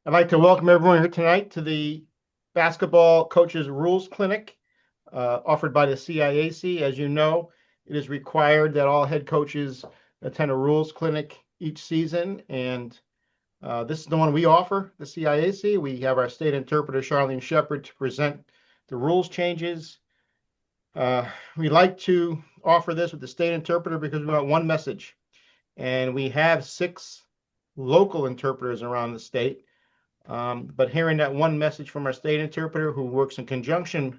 I'd like to welcome everyone here tonight to the Basketball Coaches Rules Clinic offered by the CIAC. As you know, it is required that all head coaches attend a rules clinic each season, and this is the one we offer, the CIAC. We have our state interpreter, Charlene Shepard, to present the rules changes. We like to offer this with the state interpreter because we want one message, and we have 6 local interpreters around the state. But hearing that one message from our state interpreter who works in conjunction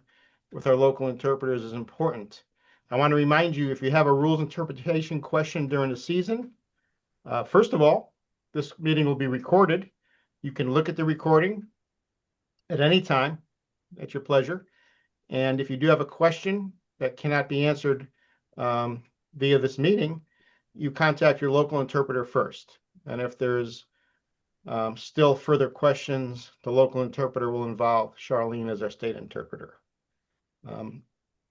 with our local interpreters is important. I want to remind you, if you have a rules interpretation question during the season, first of all, this meeting will be recorded. You can look at the recording at any time at your pleasure. And if you do have a question that cannot be answered via this meeting, you contact your local interpreter first. And if there's still further questions, the local interpreter will involve Charlene as our state interpreter.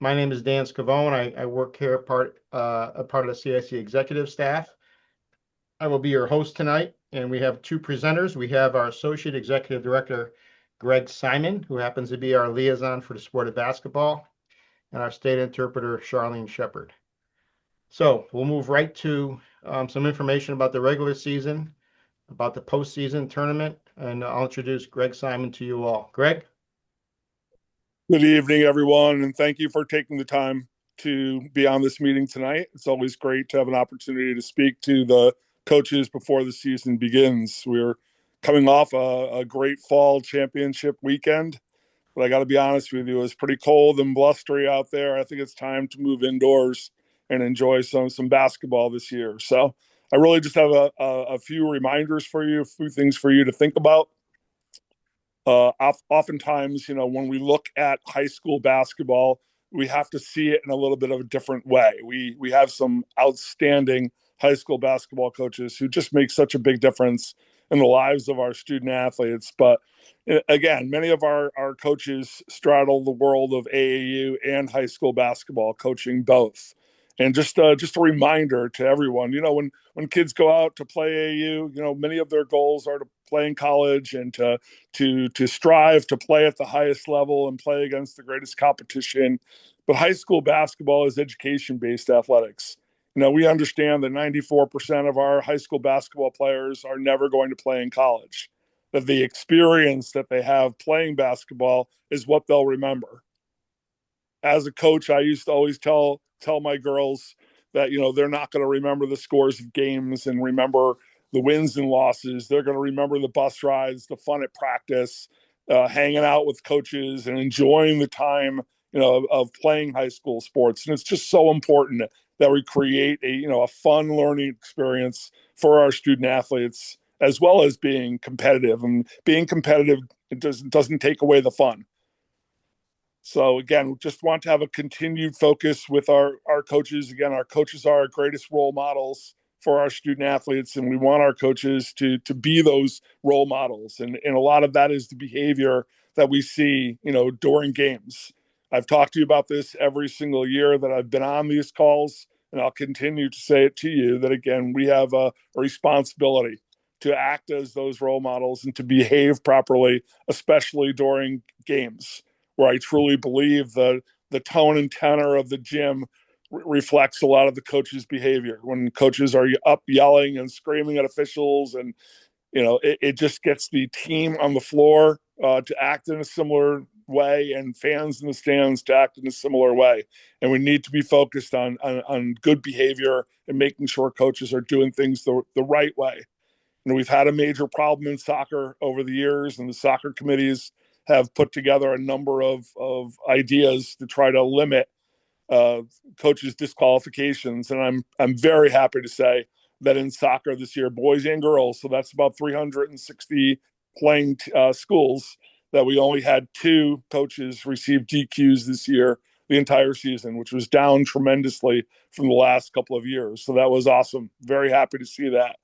My name is Dan Scavone. I work here a part of the CIC executive staff. I will be your host tonight, and we have 2 presenters. We have our Associate Executive Director, Greg Simon, who happens to be our liaison for the sport of basketball, and our state interpreter, Charlene Shepard. So we'll move right to some information about the regular season, about the postseason tournament, and I'll introduce Greg Simon to you all. Greg? Good evening, everyone, and thank you for taking the time to be on this meeting tonight. It's always great to have an opportunity to speak to the coaches before the season begins. We're coming off a great fall championship weekend, but I got to be honest with you, it was pretty cold and blustery out there. I think it's time to move indoors and enjoy some basketball this year. So I really just have a few reminders for you, a few things for you to think about. Oftentimes, when we look at high school basketball, we have to see it in a little bit of a different way. We have some outstanding high school basketball coaches who just make such a big difference in the lives of our student athletes. But again, many of our coaches straddle the world of AAU and high school basketball, coaching both. And just a reminder to everyone, when kids go out to play AAU, many of their goals are to play in college and to strive to play at the highest level and play against the greatest competition. But high school basketball is education-based athletics. We understand that 94% of our high school basketball players are never going to play in college, that the experience that they have playing basketball is what they'll remember. As a coach, I used to always tell my girls that, they're not going to remember the scores of games and remember the wins and losses. They're going to remember the bus rides, the fun at practice, hanging out with coaches and enjoying the time, of playing high school sports. And it's just so important that we create a fun learning experience for our student athletes, as well as being competitive. And being competitive, it doesn't take away the fun. So again, just want to have a continued focus with our coaches. Again, our coaches are our greatest role models for our student athletes, and we want our coaches to be those role models. And a lot of that is the behavior that we see, during games. I've talked to you about this every single year that I've been on these calls, and I'll continue to say it to you that, again, we have a responsibility to act as those role models and to behave properly, especially during games, where I truly believe the tone and tenor of the gym reflects a lot of the coaches' behavior. When coaches are up yelling and screaming at officials, and it just gets the team on the floor to act in a similar way, and fans in the stands to act in a similar way. And we need to be focused on good behavior and making sure coaches are doing things the right way. We've had a major problem in soccer over the years, and the soccer committees have put together a number of ideas to try to limit coaches' disqualifications. And I'm very happy to say that in soccer this year, boys and girls, so that's about 360 playing schools, that we only had 2 coaches receive DQs this year, the entire season, which was down tremendously from the last couple of years. So that was awesome. Very happy to see that.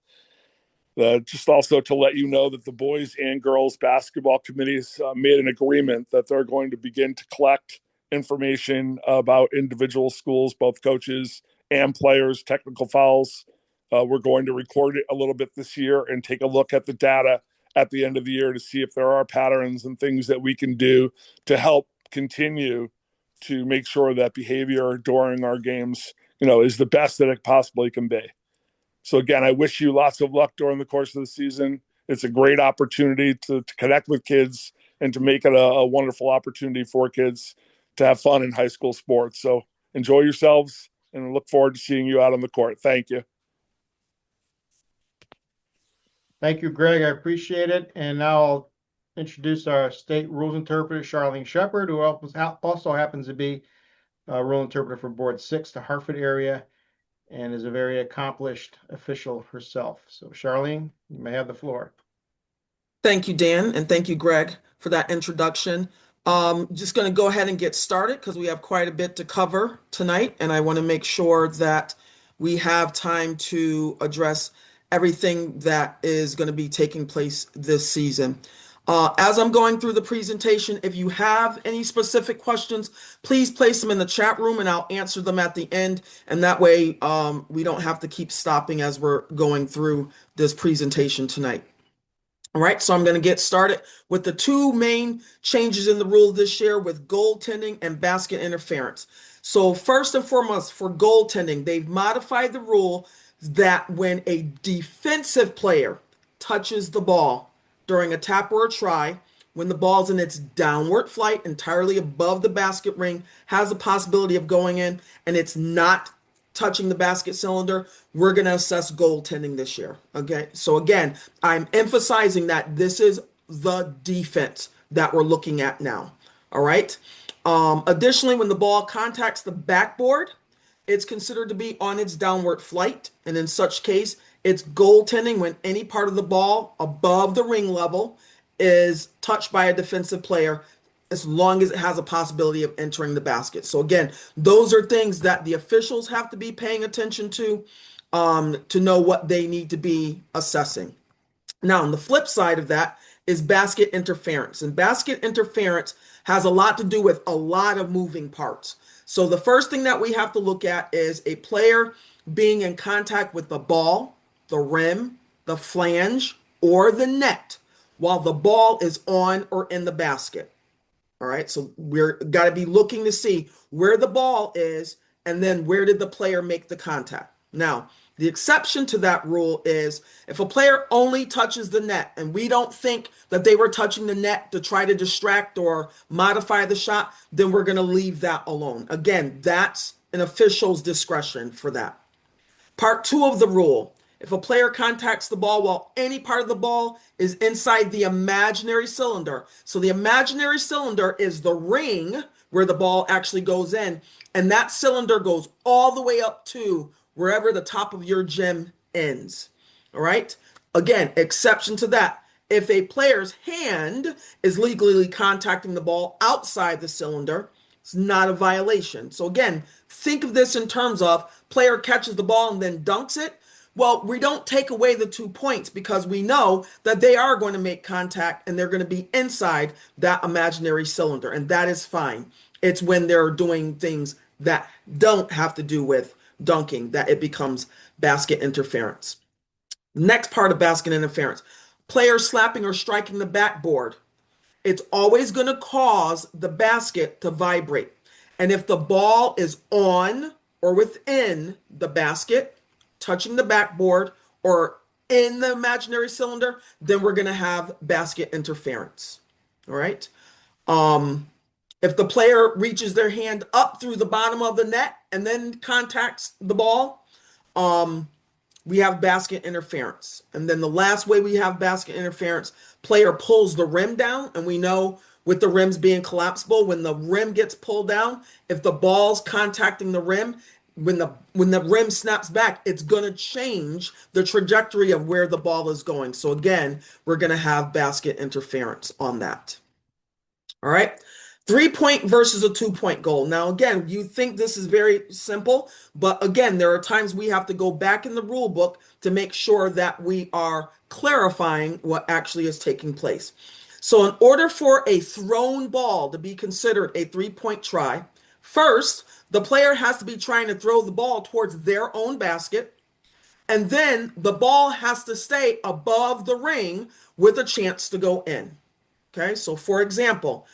Just also to let you know that the boys and girls basketball committees made an agreement that they're going to begin to collect information about individual schools, both coaches and players, technical fouls. We're going to record it a little bit this year and take a look at the data at the end of the year to see if there are patterns and things that we can do to help continue to make sure that behavior during our games, is the best that it possibly can be. So again, I wish you lots of luck during the course of the season. It's a great opportunity to connect with kids and to make it a wonderful opportunity for kids to have fun in high school sports. So enjoy yourselves and look forward to seeing you out on the court. Thank you. Thank you, Greg. I appreciate it. And now I'll introduce our state rules interpreter, Charlene Shepard, who also happens to be a rule interpreter for Board 6, the Hartford area, and is a very accomplished official herself. So Charlene, you may have the floor. Thank you, Dan, and thank you, Greg, for that introduction. Just going to go ahead and get started because we have quite a bit to cover tonight, and I want to make sure that we have time to address everything that is going to be taking place this season. As I'm going through the presentation, if you have any specific questions, please place them in the chat room and I'll answer them at the end. And that way we don't have to keep stopping as we're going through this presentation tonight. All right, so I'm going to get started with the two main changes in the rule this year with goaltending and basket interference. So first and foremost, for goaltending, they've modified the rule that when a defensive player touches the ball during a tap or a try, when the ball's in its downward flight entirely above the basket ring, has a possibility of going in, and it's not touching the basket cylinder, we're going to assess goaltending this year. Okay, so again, I'm emphasizing that this is the defense that we're looking at now. All right. Additionally, when the ball contacts the backboard, it's considered to be on its downward flight, and in such case, it's goaltending when any part of the ball above the ring level is touched by a defensive player, as long as it has a possibility of entering the basket. So again, those are things that the officials have to be paying attention to know what they need to be assessing. Now, on the flip side of that is basket interference. And basket interference has a lot to do with a lot of moving parts. So the first thing that we have to look at is a player being in contact with the ball, the rim, the flange, or the net while the ball is on or in the basket. All right, so we're got to be looking to see where the ball is and then where did the player make the contact. Now, the exception to that rule is if a player only touches the net and we don't think that they were touching the net to try to distract or modify the shot, then we're going to leave that alone. Again, that's an official's discretion for that. Part 2 of the rule. If a player contacts the ball while any part of the ball is inside the imaginary cylinder. So the imaginary cylinder is the ring where the ball actually goes in. And that cylinder goes all the way up to wherever the top of your gym ends. All right. Again, exception to that. If a player's hand is legally contacting the ball outside the cylinder, it's not a violation. So again, think of this in terms of player catches the ball and then dunks it. Well, we don't take away the 2 points because we know that they are going to make contact and they're going to be inside that imaginary cylinder, and that is fine. It's when they're doing things that don't have to do with dunking that it becomes basket interference. Next part of basket interference, players slapping or striking the backboard. It's always going to cause the basket to vibrate. And if the ball is on or within the basket, touching the backboard, or in the imaginary cylinder, then we're going to have basket interference. All right. If the player reaches their hand up through the bottom of the net and then contacts the ball, we have basket interference. And then the last way we have basket interference, player pulls the rim down, and we know with the rims being collapsible, when the rim gets pulled down, if the ball's contacting the rim, when the rim snaps back, it's going to change the trajectory of where the ball is going. So again, we're going to have basket interference on that. All right. 3-point versus a 2-point goal. Now, again, you think this is very simple, but again, there are times we have to go back in the rule book to make sure that we are clarifying what actually is taking place. So in order for a thrown ball to be considered a 3-point try, first, the player has to be trying to throw the ball towards their own basket, And then the ball has to stay above the ring with a chance to go in. Okay, so for example,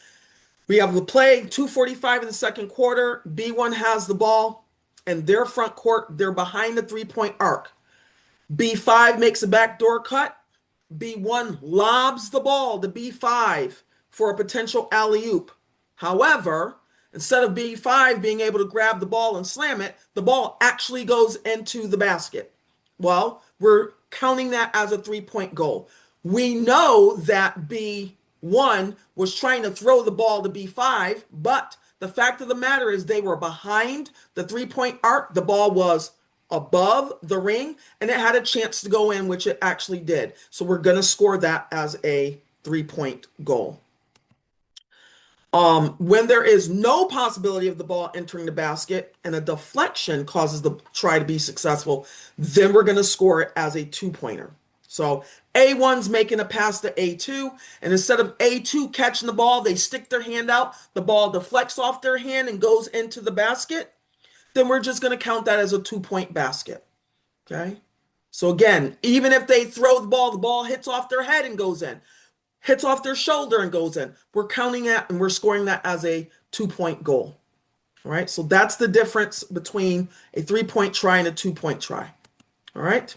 we have the play, 2:45 in the second quarter. B1 has the ball in their front court. They're behind the three-point arc. B5 makes a backdoor cut. B1 lobs the ball to B5 for a potential alley-oop. However, instead of B5 being able to grab the ball and slam it, the ball actually goes into the basket. Well, we're counting that as a three-point goal. We know that B1 was trying to throw the ball to B5, but the fact of the matter is they were behind the three-point arc. The ball was above the ring, and it had a chance to go in, which it actually did. So we're going to score that as a three-point goal. When there is no possibility of the ball entering the basket and a deflection causes the try to be successful, then we're going to score it as a two-pointer. So A1's making a pass to A2, and instead of A2 catching the ball, they stick their hand out, the ball deflects off their hand and goes into the basket. Then we're just going to count that as a two-point basket. Okay? So again, even if they throw the ball hits off their head and goes in, hits off their shoulder and goes in. We're counting that and we're scoring that as a two-point goal. All right? So that's the difference between a three-point try and a two-point try. All right?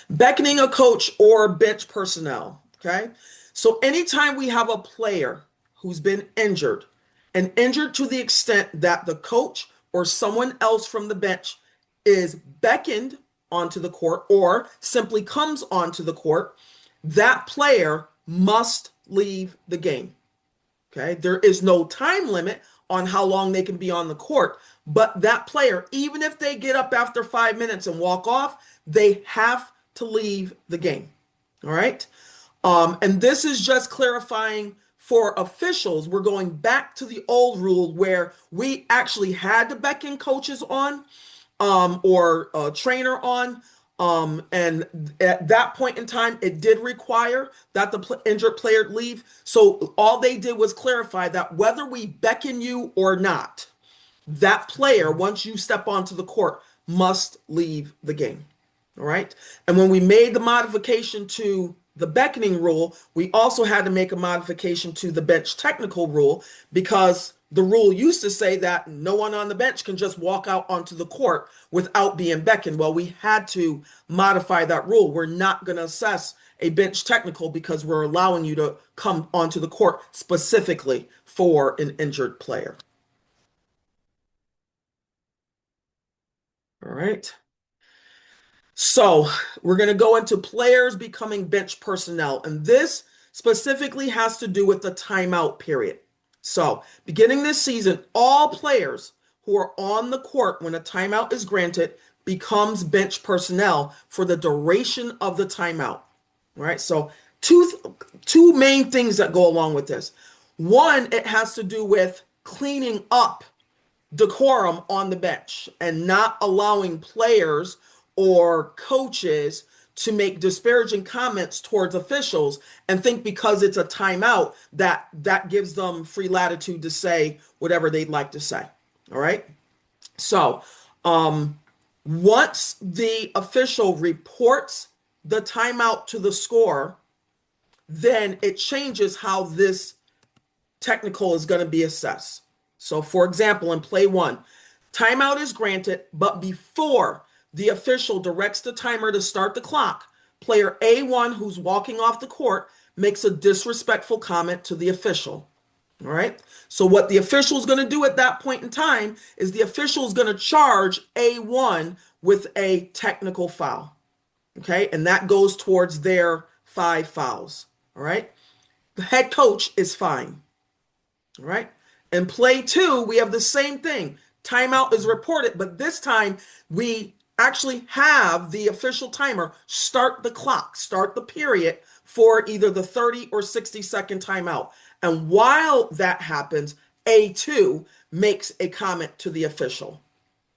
Beckoning a coach or bench personnel. Okay? So anytime we have a player who's been injured, and injured to the extent that the coach or someone else from the bench is beckoned onto the court or simply comes onto the court, that player must leave the game. Okay? There is no time limit on how long they can be on the court, but that player, even if they get up after 5 minutes and walk off, they have to leave the game. All right? And this is just clarifying for officials. We're going back to the old rule where we actually had to beckon coaches on or a trainer on. And at that point in time, it did require that the injured player leave. So all they did was clarify that whether we beckon you or not, that player, once you step onto the court, must leave the game. All right. And when we made the modification to the beckoning rule, we also had to make a modification to the bench technical rule, because the rule used to say that no one on the bench can just walk out onto the court without being beckoned. Well, we had to modify that rule. We're not going to assess a bench technical because we're allowing you to come onto the court specifically for an injured player. All right. So we're going to go into players becoming bench personnel, and this specifically has to do with the timeout period. So beginning this season, all players who are on the court when a timeout is granted becomes bench personnel for the duration of the timeout. All right. So two main things that go along with this. One, it has to do with cleaning up decorum on the bench and not allowing players or coaches to make disparaging comments towards officials and think because it's a timeout that gives them free latitude to say whatever they'd like to say. All right. So once the official reports the timeout to the scorer, then it changes how this technical is going to be assessed. So for example, in play one, timeout is granted, but before the official directs the timer to start the clock, player A1, who's walking off the court, makes a disrespectful comment to the official. All right. So what the official is going to do at that point in time is the official is going to charge A1 with a technical foul. Okay. And that goes towards their 5 fouls. All right. The head coach is fine. All right. In play two, we have the same thing. Timeout is reported, but this time we actually have the official timer start the clock, start the period for either the 30 or 60-second timeout. And while that happens, A2 makes a comment to the official.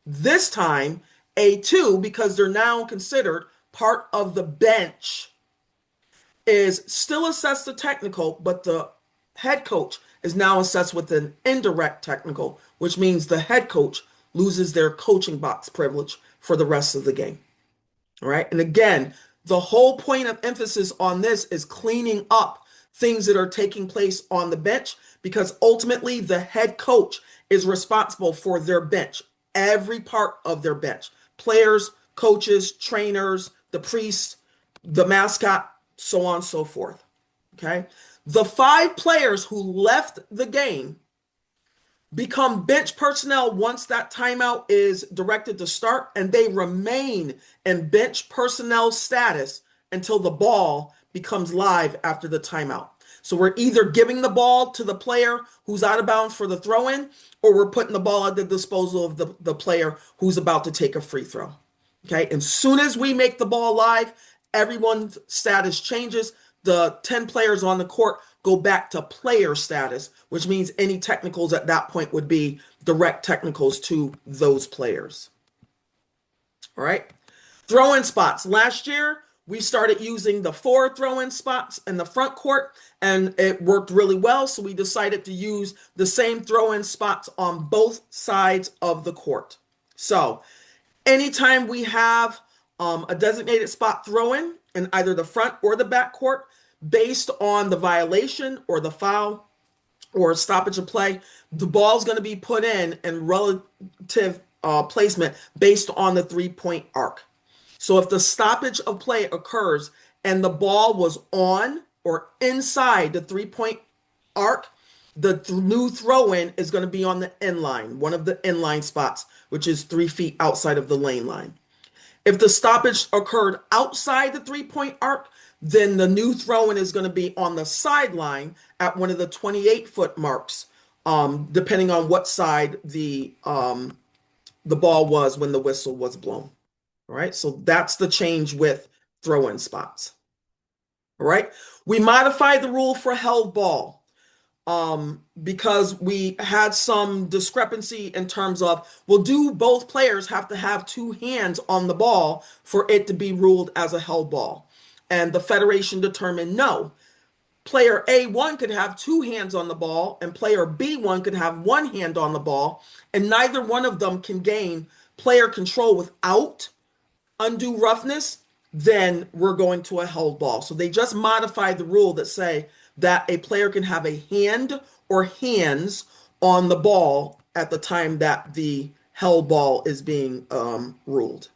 This time, A2, because they're now considered part of the bench, is still assessed the technical, but the head coach is now assessed with an indirect technical, which means the head coach loses their coaching box privilege for the rest of the game. All right. And again, the whole point of emphasis on this is cleaning up things that are taking place on the bench, because ultimately the head coach is responsible for their bench, every part of their bench, players, coaches, trainers, the priest, the mascot, so on and so forth. Okay. The 5 players who left the game become bench personnel once that timeout is directed to start, and they remain in bench personnel status until the ball becomes live after the timeout. So we're either giving the ball to the player who's out of bounds for the throw in, or we're putting the ball at the disposal of the player who's about to take a free throw. Okay. And as soon as we make the ball live, everyone's status changes. The 10 players on the court go back to player status, which means any technicals at that point would be direct technicals to those players. All right. Throw-in spots. Last year, we started using the 4 throw-in spots in the front court, and it worked really well. So we decided to use the same throw-in spots on both sides of the court. So anytime we have a designated spot throw-in in either the front or the back court, based on the violation or the foul or stoppage of play, the ball is going to be put in relative placement based on the 3-point arc. So if the stoppage of play occurs and the ball was on or inside the 3-point arc, the new throw-in is going to be on the end line, one of the end line spots, which is 3 feet outside of the lane line. If the stoppage occurred outside the 3-point arc, then the new throw-in is going to be on the sideline at one of the 28-foot marks, depending on what side the ball was when the whistle was blown. All right, so that's the change with throw-in spots. All right, we modified the rule for held ball because we had some discrepancy in terms of, well, do both players have to have 2 hands on the ball for it to be ruled as a held ball? And the Federation determined no. Player A1 could have 2 hands on the ball, and player B1 could have 1 hand on the ball, and neither one of them can gain player control without undue roughness. Then we're going to a held ball. So they just modified the rule that say that a player can have a hand or hands on the ball at the time that the held ball is being ruled.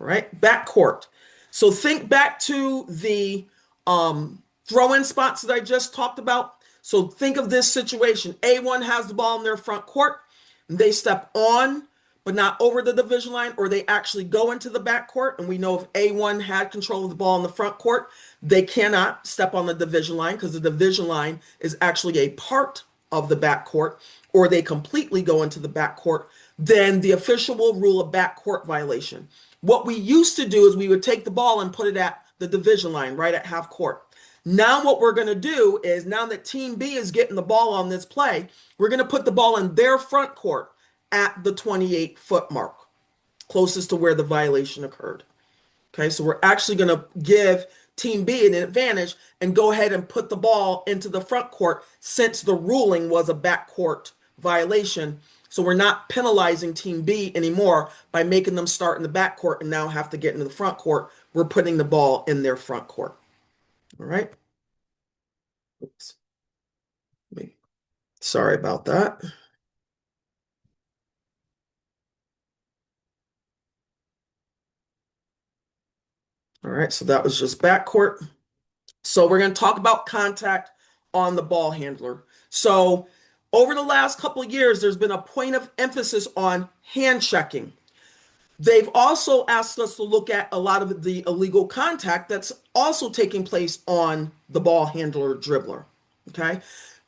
All right, backcourt. So think back to the throw-in spots that I just talked about. So think of this situation. A1 has the ball in their front court. And they step on, but not over the division line, or they actually go into the backcourt. And we know if A1 had control of the ball in the front court, they cannot step on the division line because the division line is actually a part of the backcourt, or they completely go into the backcourt. Then the official will rule a backcourt violation. What we used to do is we would take the ball and put it at the division line, right at half court. Now what we're going to do is, now that Team B is getting the ball on this play, we're going to put the ball in their front court at the 28-foot mark, closest to where the violation occurred. Okay, so we're actually going to give Team B an advantage and go ahead and put the ball into the front court since the ruling was a backcourt violation. So we're not penalizing Team B anymore by making them start in the backcourt and now have to get into the front court. We're putting the ball in their front court. All right. Oops. Sorry about that. All right, so that was just backcourt. So we're going to talk about contact on the ball handler. So over the last couple of years, there's been a point of emphasis on hand checking. They've also asked us to look at a lot of the illegal contact that's also taking place on the ball handler dribbler. Okay.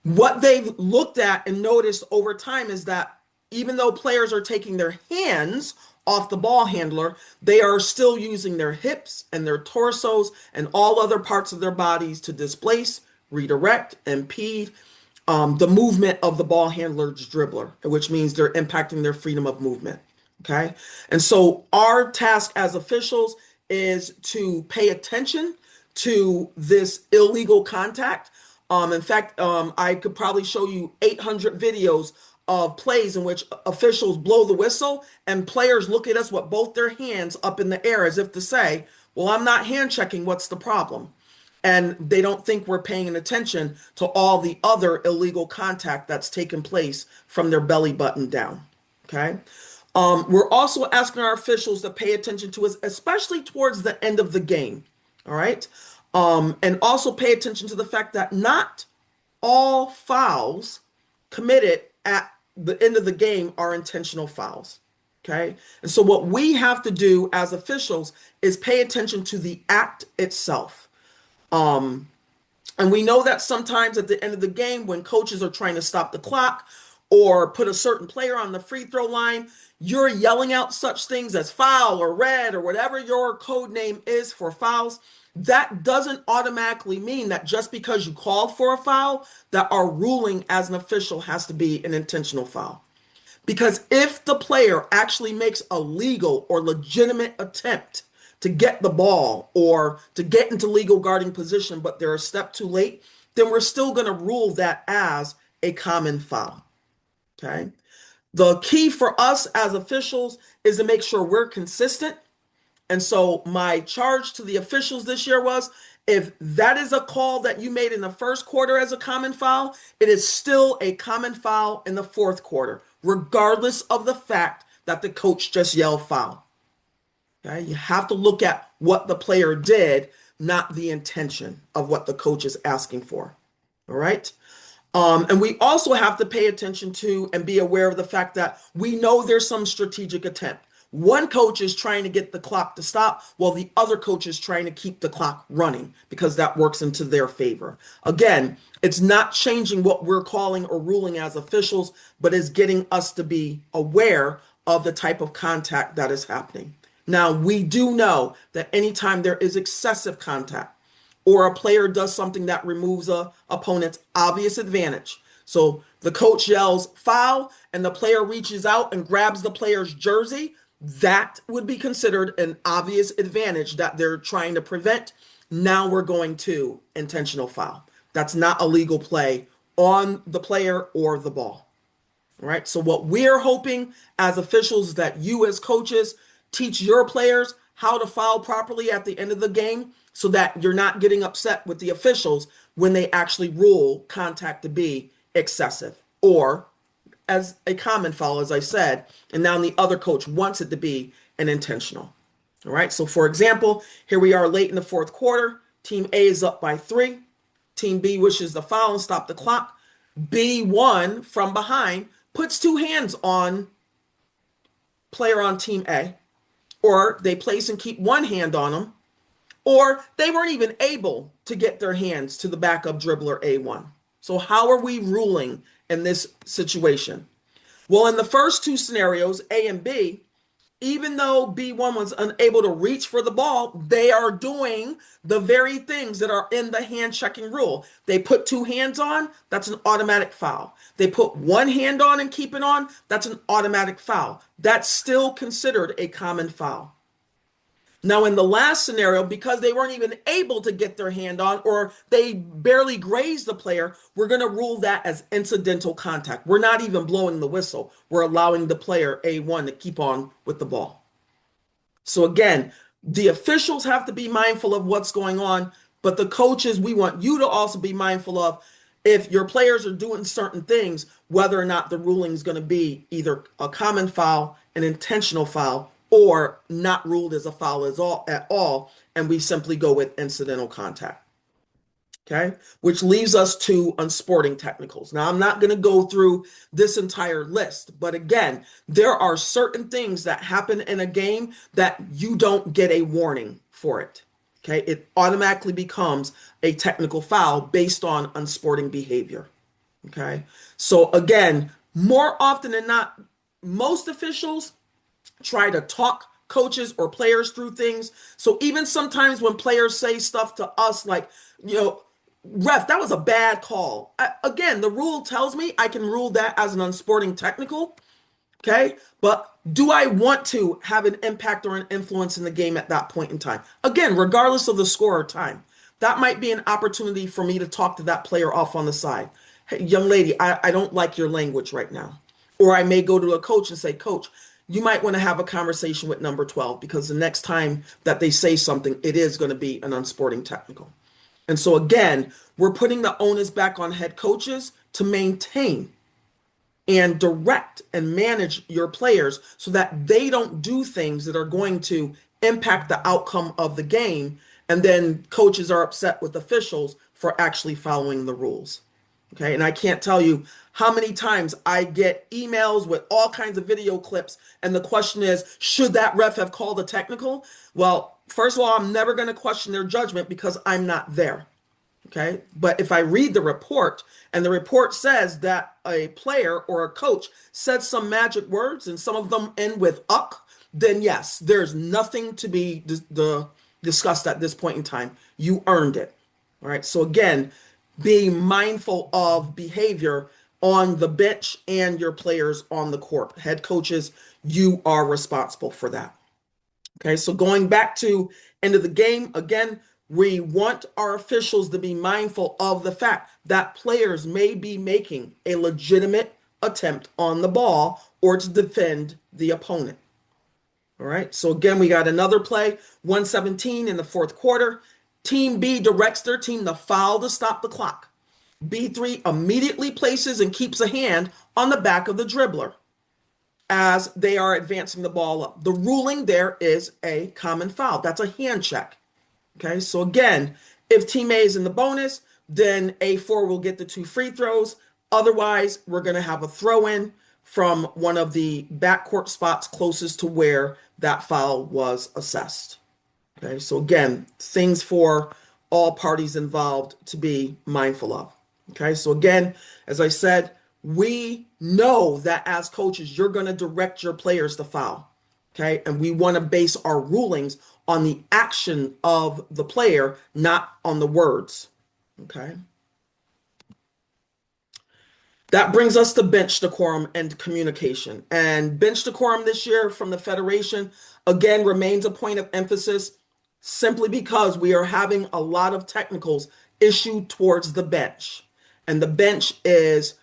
What they've looked at and noticed over time is that even though players are taking their hands off the ball handler, they are still using their hips and their torsos and all other parts of their bodies to displace, redirect, impede the movement of the ball handler's dribbler, which means they're impacting their freedom of movement. Okay. And so our task as officials is to pay attention to this illegal contact. In fact, I could probably show you 800 videos of plays in which officials blow the whistle and players look at us with both their hands up in the air as if to say, well, I'm not hand checking, what's the problem? And they don't think we're paying attention to all the other illegal contact that's taken place from their belly button down. Okay. We're also asking our officials to pay attention to us, especially towards the end of the game. All right. And also pay attention to the fact that not all fouls committed at the end of the game are intentional fouls. Okay. And so what we have to do as officials is pay attention to the act itself. And we know that sometimes at the end of the game, when coaches are trying to stop the clock or put a certain player on the free throw line, you're yelling out such things as foul or red or whatever your code name is for fouls. That doesn't automatically mean that just because you called for a foul, that our ruling as an official has to be an intentional foul. Because if the player actually makes a legal or legitimate attempt to get the ball or to get into legal guarding position, but they're a step too late, then we're still going to rule that as a common foul. Okay. The key for us as officials is to make sure we're consistent. And so my charge to the officials this year was, if that is a call that you made in the first quarter as a common foul, it is still a common foul in the fourth quarter, regardless of the fact that the coach just yelled foul. Okay? You have to look at what the player did, not the intention of what the coach is asking for. All right. And we also have to pay attention to and be aware of the fact that we know there's some strategic attempt. One coach is trying to get the clock to stop while the other coach is trying to keep the clock running because that works into their favor. Again, it's not changing what we're calling or ruling as officials, but is getting us to be aware of the type of contact that is happening. Now, we do know that anytime there is excessive contact or a player does something that removes an opponent's obvious advantage. So the coach yells foul and the player reaches out and grabs the player's jersey. That would be considered an obvious advantage that they're trying to prevent. Now we're going to intentional foul. That's not a legal play on the player or the ball. All right. So what we're hoping as officials is that you as coaches teach your players how to foul properly at the end of the game so that you're not getting upset with the officials when they actually rule contact to be excessive or as a common foul, as I said, and now the other coach wants it to be an intentional. All right. So for example, here we are late in the fourth quarter. Team A is up by 3. Team B wishes the foul and stop the clock. B1 from behind puts 2 hands on player on team A, or they place and keep 1 hand on them, or they weren't even able to get their hands to the backup dribbler A1. So how are we ruling in this situation? Well, in the first 2 scenarios, A and B, even though B1 was unable to reach for the ball, they are doing the very things that are in the hand checking rule. They put 2 hands on, that's an automatic foul. They put 1 hand on and keep it on, that's an automatic foul. That's still considered a common foul. Now, in the last scenario, because they weren't even able to get their hand on or they barely grazed the player, we're going to rule that as incidental contact. We're not even blowing the whistle. We're allowing the player A1 to keep on with the ball. So again, the officials have to be mindful of what's going on, but the coaches, we want you to also be mindful of if your players are doing certain things, whether or not the ruling is going to be either a common foul, an intentional foul, or not ruled as a foul at all, and we simply go with incidental contact. Okay, which leaves us to unsporting technicals. Now, I'm not going to go through this entire list, but again, there are certain things that happen in a game that you don't get a warning for it. Okay, it automatically becomes a technical foul based on unsporting behavior. Okay, so again, more often than not, most officials try to talk coaches or players through things. So even sometimes when players say stuff to us like, ref, that was a bad call. Again, the rule tells me I can rule that as an unsporting technical. Okay. But do I want to have an impact or an influence in the game at that point in time? Again, regardless of the score or time, that might be an opportunity for me to talk to that player off on the side. Hey, young lady, I don't like your language right now. Or I may go to a coach and say, Coach, you might want to have a conversation with number 12 because the next time that they say something, it is going to be an unsporting technical. And so again, we're putting the onus back on head coaches to maintain and direct and manage your players so that they don't do things that are going to impact the outcome of the game. And then coaches are upset with officials for actually following the rules. Okay. And I can't tell you how many times I get emails with all kinds of video clips. And the question is, should that ref have called a technical? Well, first of all, I'm never going to question their judgment because I'm not there. Okay. But if I read the report and the report says that a player or a coach said some magic words and some of them end with uck, then yes, there's nothing to be discussed at this point in time. You earned it. All right. So again, being mindful of behavior on the bench and your players on the court. Head coaches, you are responsible for that. Okay, so going back to end of the game, again, we want our officials to be mindful of the fact that players may be making a legitimate attempt on the ball or to defend the opponent. All right, so again, we got another play, 117 in the fourth quarter. Team B directs their team to foul to stop the clock. B3 immediately places and keeps a hand on the back of the dribbler as they are advancing the ball up. The ruling there is a common foul. That's a hand check. Okay, so again, if team A is in the bonus, then A4 will get the 2 free throws. Otherwise, we're going to have a throw in from one of the backcourt spots closest to where that foul was assessed. Okay, so again, things for all parties involved to be mindful of. Okay, so again, as I said, we know that as coaches, you're going to direct your players to foul. Okay, and we want to base our rulings on the action of the player, not on the words. Okay. That brings us to bench decorum and communication. And bench decorum this year from the Federation, again, remains a point of emphasis simply because we are having a lot of technicals issued towards the bench. And the bench is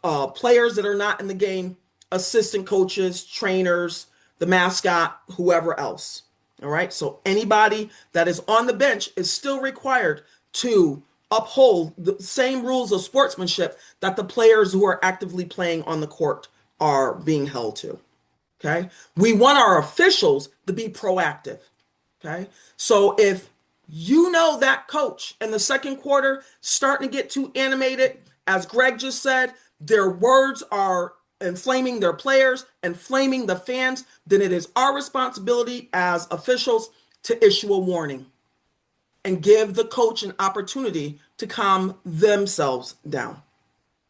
players that are not in the game, assistant coaches, trainers, the mascot, whoever else. All right. So anybody that is on the bench is still required to uphold the same rules of sportsmanship that the players who are actively playing on the court are being held to. Okay. We want our officials to be proactive. Okay. So if you know that coach in the second quarter starting to get too animated, as Greg just said, their words are inflaming their players, inflaming the fans, then it is our responsibility as officials to issue a warning and give the coach an opportunity to calm themselves down.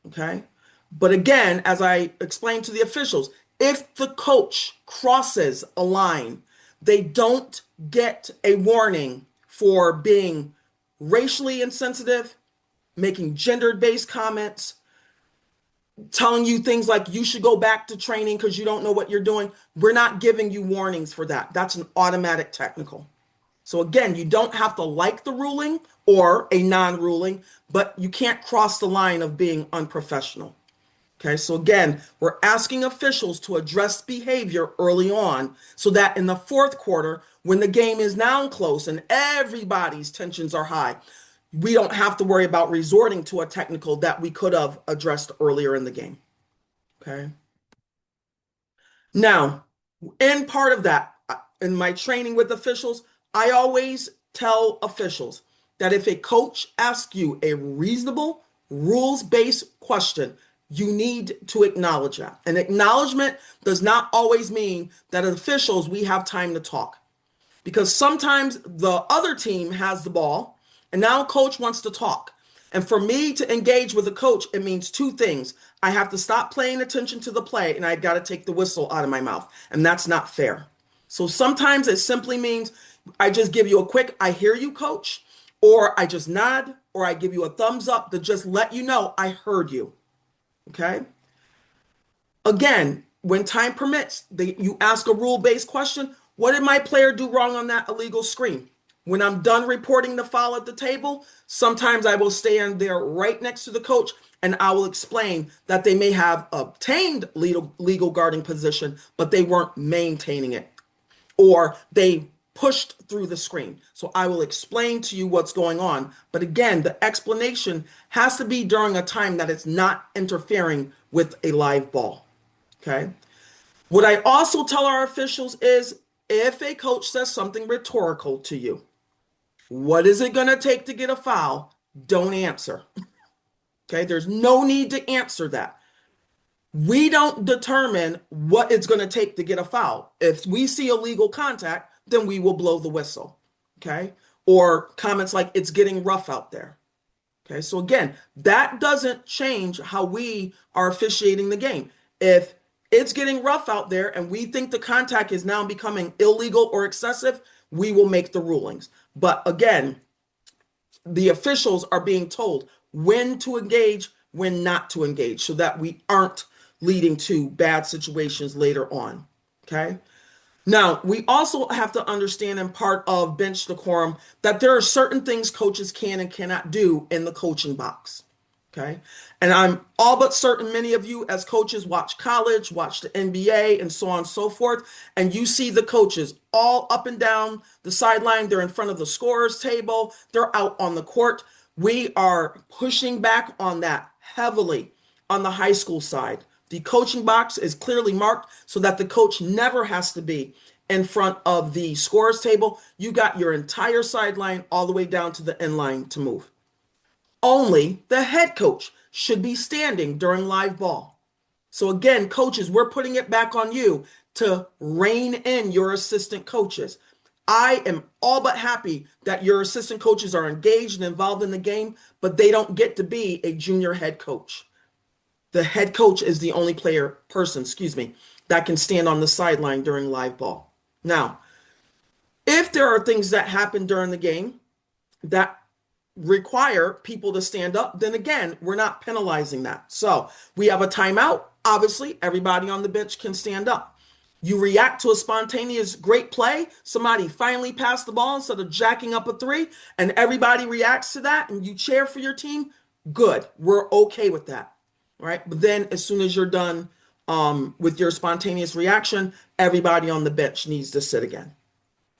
Okay. But again, as I explained to the officials, if the coach crosses a line, they don't get a warning for being racially insensitive, making gender-based comments, telling you things like you should go back to training because you don't know what you're doing. We're not giving you warnings for that. That's an automatic technical. So again, you don't have to like the ruling or a non-ruling, but you can't cross the line of being unprofessional. Okay, so again, we're asking officials to address behavior early on so that in the fourth quarter, when the game is now close and everybody's tensions are high, we don't have to worry about resorting to a technical that we could have addressed earlier in the game. Okay. Now, in part of that, in my training with officials, I always tell officials that if a coach asks you a reasonable, rules-based question, you need to acknowledge that. And acknowledgement does not always mean that as officials, we have time to talk. Because sometimes the other team has the ball, and now coach wants to talk. And for me to engage with a coach, it means two things. I have to stop paying attention to the play, and I got to take the whistle out of my mouth. And that's not fair. So sometimes it simply means I just give you a quick, I hear you, coach, or I just nod, or I give you a thumbs up to just let you know I heard you. Okay? Again, when time permits, you ask a rule-based question. What did my player do wrong on that illegal screen? When I'm done reporting the foul at the table, sometimes I will stand there right next to the coach and I will explain that they may have obtained legal guarding position, but they weren't maintaining it, or they pushed through the screen. So I will explain to you what's going on. But again, the explanation has to be during a time that it's not interfering with a live ball. Okay. What I also tell our officials is if a coach says something rhetorical to you, what is it going to take to get a foul? Don't answer. Okay. There's no need to answer that. We don't determine what it's going to take to get a foul. If we see illegal contact, then we will blow the whistle. Okay. Or comments like it's getting rough out there. Okay. So again, that doesn't change how we are officiating the game. If it's getting rough out there and we think the contact is now becoming illegal or excessive, we will make the rulings. But again, the officials are being told when to engage, when not to engage, so that we aren't leading to bad situations later on. Okay. Now, we also have to understand in part of bench decorum that there are certain things coaches can and cannot do in the coaching box. Okay. And I'm all but certain many of you as coaches watch college, watch the NBA, and so on and so forth. And you see the coaches all up and down the sideline. They're in front of the scorer's table. They're out on the court. We are pushing back on that heavily on the high school side. The coaching box is clearly marked so that the coach never has to be in front of the scorer's table. You got your entire sideline all the way down to the end line to move. Only the head coach should be standing during live ball. So again, coaches, we're putting it back on you to rein in your assistant coaches. I am all but happy that your assistant coaches are engaged and involved in the game, but they don't get to be a junior head coach. The head coach is the only person that can stand on the sideline during live ball. Now, if there are things that happen during the game that require people to stand up, then again, we're not penalizing that. So we have a timeout. Obviously, everybody on the bench can stand up. You react to a spontaneous great play. Somebody finally passed the ball instead of jacking up a three, and everybody reacts to that, and you cheer for your team. Good. We're okay with that. Right. But then as soon as you're done with your spontaneous reaction, everybody on the bench needs to sit again.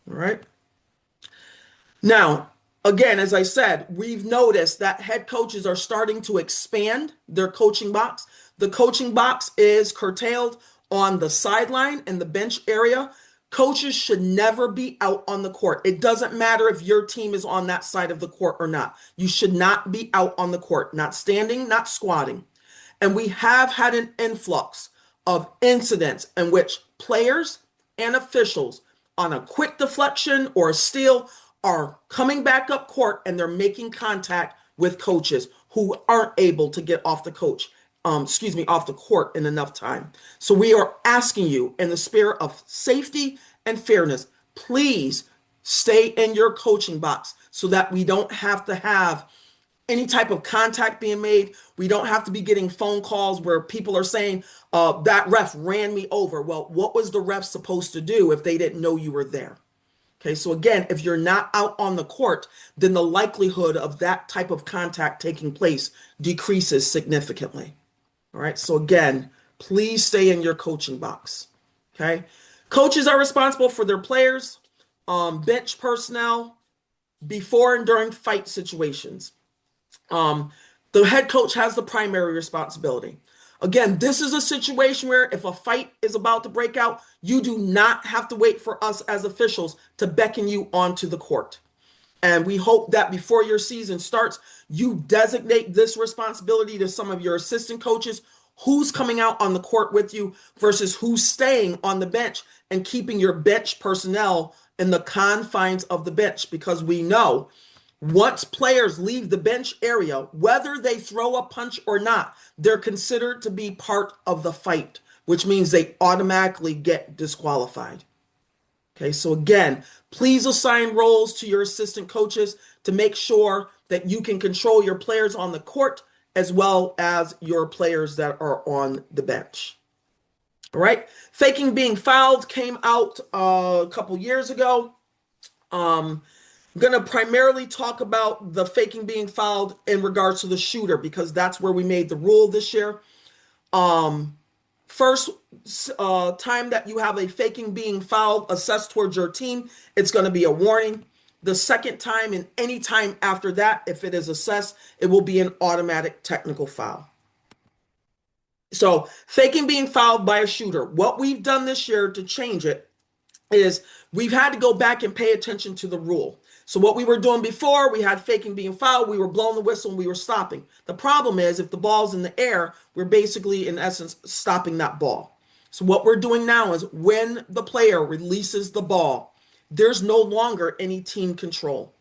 All right. Now, again, as I said, we've noticed that head coaches are starting to expand their coaching box. The coaching box is curtailed on the sideline and the bench area. Coaches should never be out on the court. It doesn't matter if your team is on that side of the court or not. You should not be out on the court, not standing, not squatting. And we have had an influx of incidents in which players and officials on a quick deflection or a steal are coming back up court and they're making contact with coaches who aren't able to get off the court in enough time. So we are asking you in the spirit of safety and fairness, please stay in your coaching box so that we don't have to have any type of contact being made. We don't have to be getting phone calls where people are saying, that ref ran me over. Well, what was the ref supposed to do if they didn't know you were there? Okay, so again, if you're not out on the court, then the likelihood of that type of contact taking place decreases significantly. All right, so again, please stay in your coaching box. Okay, coaches are responsible for their players, bench personnel, before and during fight situations. The head coach has the primary responsibility. Again, this is a situation where if a fight is about to break out, you do not have to wait for us as officials to beckon you onto the court. And we hope that before your season starts, you designate this responsibility to some of your assistant coaches, who's coming out on the court with you versus who's staying on the bench and keeping your bench personnel in the confines of the bench, because we know once players leave the bench area, whether they throw a punch or not, they're considered to be part of the fight, which means they automatically get disqualified. Okay, so again, please assign roles to your assistant coaches to make sure that you can control your players on the court as well as your players that are on the bench. All right, faking being fouled came out a couple years ago. I'm going to primarily talk about the faking being fouled in regards to the shooter because that's where we made the rule this year. First time that you have a faking being fouled assessed towards your team, it's going to be a warning. The second time and any time after that, if it is assessed, it will be an automatic technical foul. So faking being fouled by a shooter, what we've done this year to change it is we've had to go back and pay attention to the rule. So what we were doing before, we had faking being fouled, we were blowing the whistle and we were stopping. The problem is if the ball's in the air, we're basically in essence stopping that ball. So what we're doing now is when the player releases the ball, there's no longer any team control.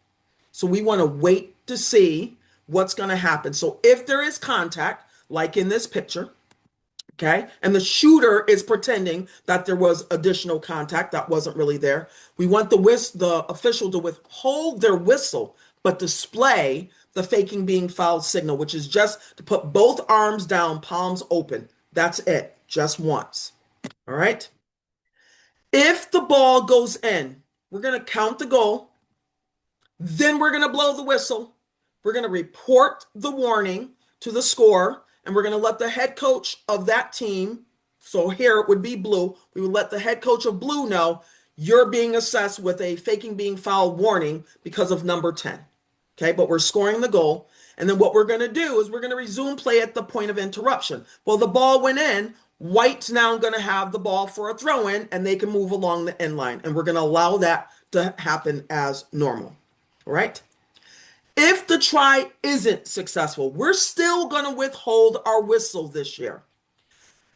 So we want to wait to see what's going to happen. So if there is contact, like in this picture, okay, and the shooter is pretending that there was additional contact that wasn't really there, we want the official to withhold their whistle but display the faking being fouled signal, which is just to put both arms down, palms open. That's it, just once. All right. If the ball goes in, we're going to count the goal. Then we're going to blow the whistle. We're going to report the warning to the scorer, and we're going to let the head coach of that team, so here it would be blue, we would let the head coach of blue know you're being assessed with a faking being fouled warning because of number 10. Okay, but we're scoring the goal. And then what we're going to do is we're going to resume play at the point of interruption. Well, the ball went in. White's now going to have the ball for a throw in, and they can move along the end line. And we're going to allow that to happen as normal. All right. If the try isn't successful, we're still going to withhold our whistle this year.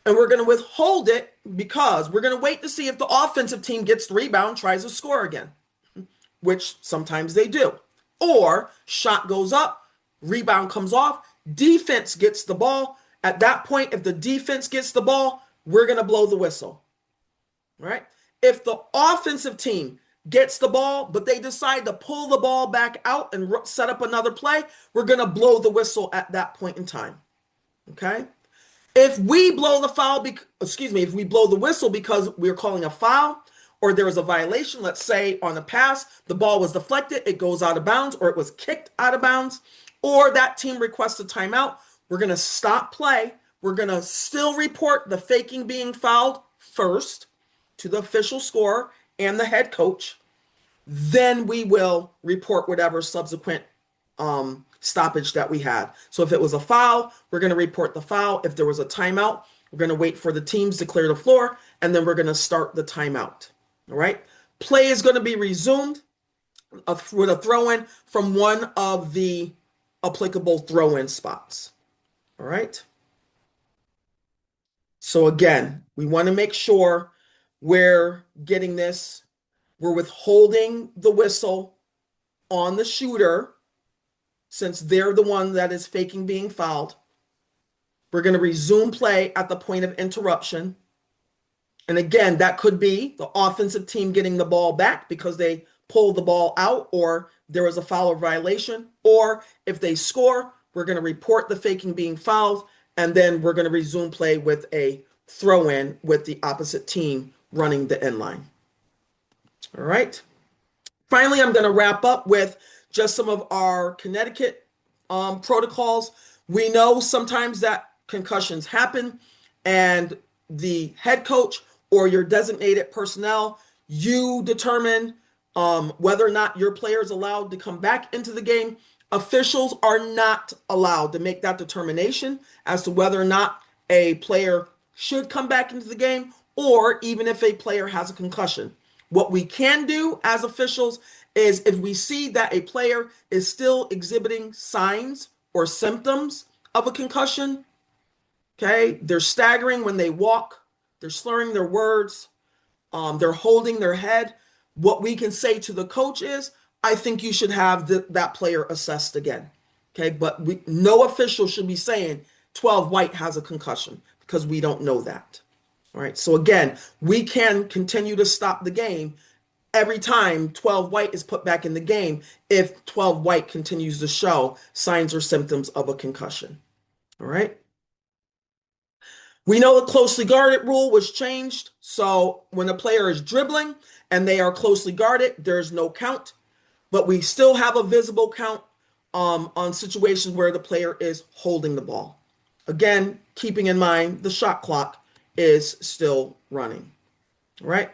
And we're going to withhold it because we're going to wait to see if the offensive team gets the rebound, tries to score again, which sometimes they do. Or shot goes up, rebound comes off, defense gets the ball. At that point, if the defense gets the ball, we're going to blow the whistle. Right? If the offensive team gets the ball, but they decide to pull the ball back out and set up another play, we're going to blow the whistle at that point in time. Okay? If we blow if we blow the whistle because we're calling a foul or there is a violation, let's say on a pass, the ball was deflected, it goes out of bounds, or it was kicked out of bounds, or that team requests a timeout, we're going to stop play. We're going to still report the faking being fouled first to the official scorer and the head coach. Then we will report whatever subsequent stoppage that we had. So if it was a foul, we're going to report the foul. If there was a timeout, we're going to wait for the teams to clear the floor, and then we're going to start the timeout. All right. Play is going to be resumed with a throw-in from one of the applicable throw-in spots. All right. So again, we want to make sure we're getting this. We're withholding the whistle on the shooter since they're the one that is faking being fouled. We're going to resume play at the point of interruption. And again, that could be the offensive team getting the ball back because they pulled the ball out or there was a foul or violation. Or if they score, we're going to report the faking being fouled, and then we're going to resume play with a throw-in with the opposite team running the end line. All right. Finally, I'm going to wrap up with just some of our Connecticut protocols. We know sometimes that concussions happen, and the head coach or your designated personnel, you determine whether or not your player is allowed to come back into the game. Officials are not allowed to make that determination as to whether or not a player should come back into the game or even if a player has a concussion. What we can do as officials is if we see that a player is still exhibiting signs or symptoms of a concussion, okay, they're staggering when they walk, they're slurring their words, they're holding their head, what we can say to the coach is, I think you should have that player assessed again. Okay, but no official should be saying 12 White has a concussion because we don't know that. All right, so again, we can continue to stop the game every time 12 White is put back in the game if 12 White continues to show signs or symptoms of a concussion. All right. We know the closely guarded rule was changed. So when a player is dribbling and they are closely guarded, there's no count. but we still have a visible count on situations where the player is holding the ball. Again, keeping in mind the shot clock is still running. All right.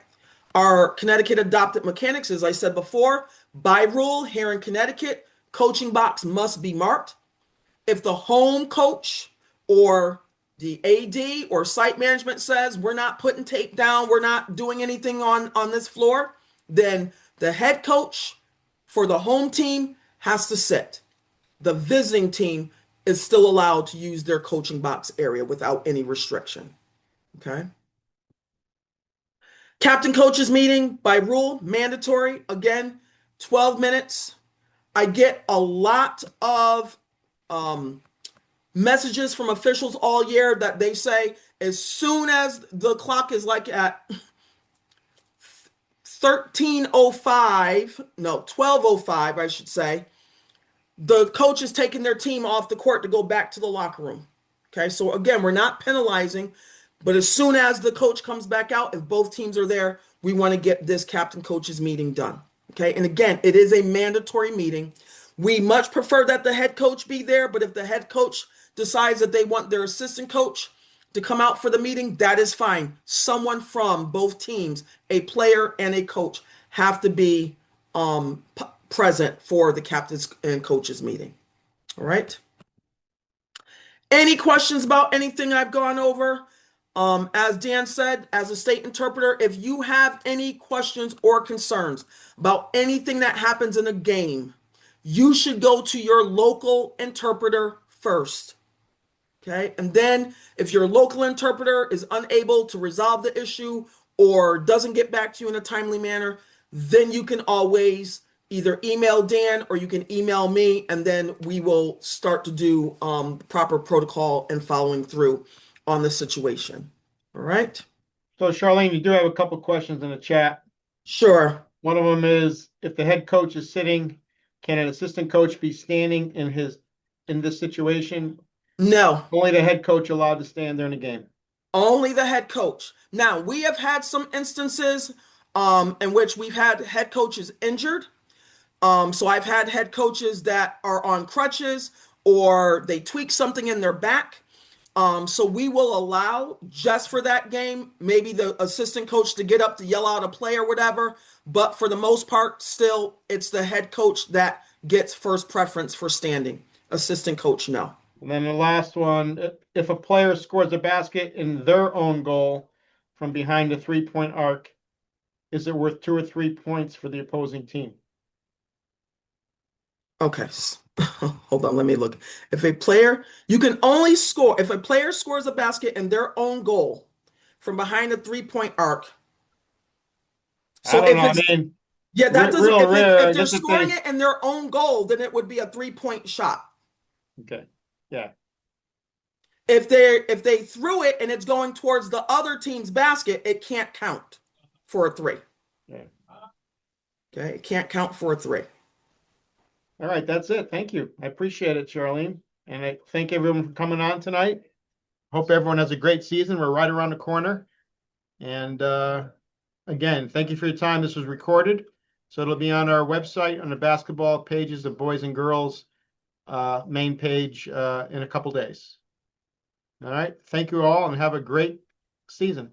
Our Connecticut adopted mechanics, as I said before, by rule here in Connecticut, coaching box must be marked. If the home coach or the AD or site management says we're not putting tape down, we're not doing anything on this floor, then the head coach for the home team has to sit. The visiting team is still allowed to use their coaching box area without any restriction. Okay. Captain coaches meeting by rule, mandatory. Again, 12 minutes. I get a lot of messages from officials all year that they say as soon as the clock is like at 12:05, I should say, the coach is taking their team off the court to go back to the locker room. Okay, so again, we're not penalizing, but as soon as the coach comes back out, if both teams are there, we want to get this captain coaches meeting done. Okay, and again, it is a mandatory meeting. We much prefer that the head coach be there, but if the head coach decides that they want their assistant coach to come out for the meeting, that is fine. Someone from both teams, a player and a coach, have to be present for the captains and coaches meeting. All right. Any questions about anything I've gone over? As Dan said, as a state interpreter, if you have any questions or concerns about anything that happens in a game, you should go to your local interpreter first. Okay. And then if your local interpreter is unable to resolve the issue or doesn't get back to you in a timely manner, then you can always either email Dan or you can email me, and then we will start to do proper protocol and following through on the situation. All right. So Charlene, you do have a couple questions in the chat. Sure. One of them is, if the head coach is sitting, can an assistant coach be standing in this situation? No. Only the head coach allowed to stand during the game. Only the head coach. Now, we have had some instances in which we've had head coaches injured. So I've had head coaches that are on crutches or they tweak something in their back. So we will allow, just for that game, maybe the assistant coach to get up to yell out a play or whatever. But for the most part, still, it's the head coach that gets first preference for standing. Assistant coach, no. And then the last one, if a player scores a basket in their own goal from behind the three-point arc, is it worth 2 or 3 points for the opposing team? Okay. Hold on, let me look. If a player, you can only score, if a player scores a basket in their own goal from behind the three-point arc. So I don't know. I mean, yeah, that doesn't, real rare. if they're scoring it in their own goal, then it would be a three-point shot. Okay. Yeah. If they threw it and it's going towards the other team's basket, it can't count for a three. Yeah. Okay, it can't count for a three. All right, that's it. Thank you. I appreciate it, Charlene. And I thank everyone for coming on tonight. Hope everyone has a great season. We're right around the corner. And again, thank you for your time. This was recorded, so it'll be on our website on the basketball pages of boys and girls main page in a couple days. All right. Thank you all and have a great season.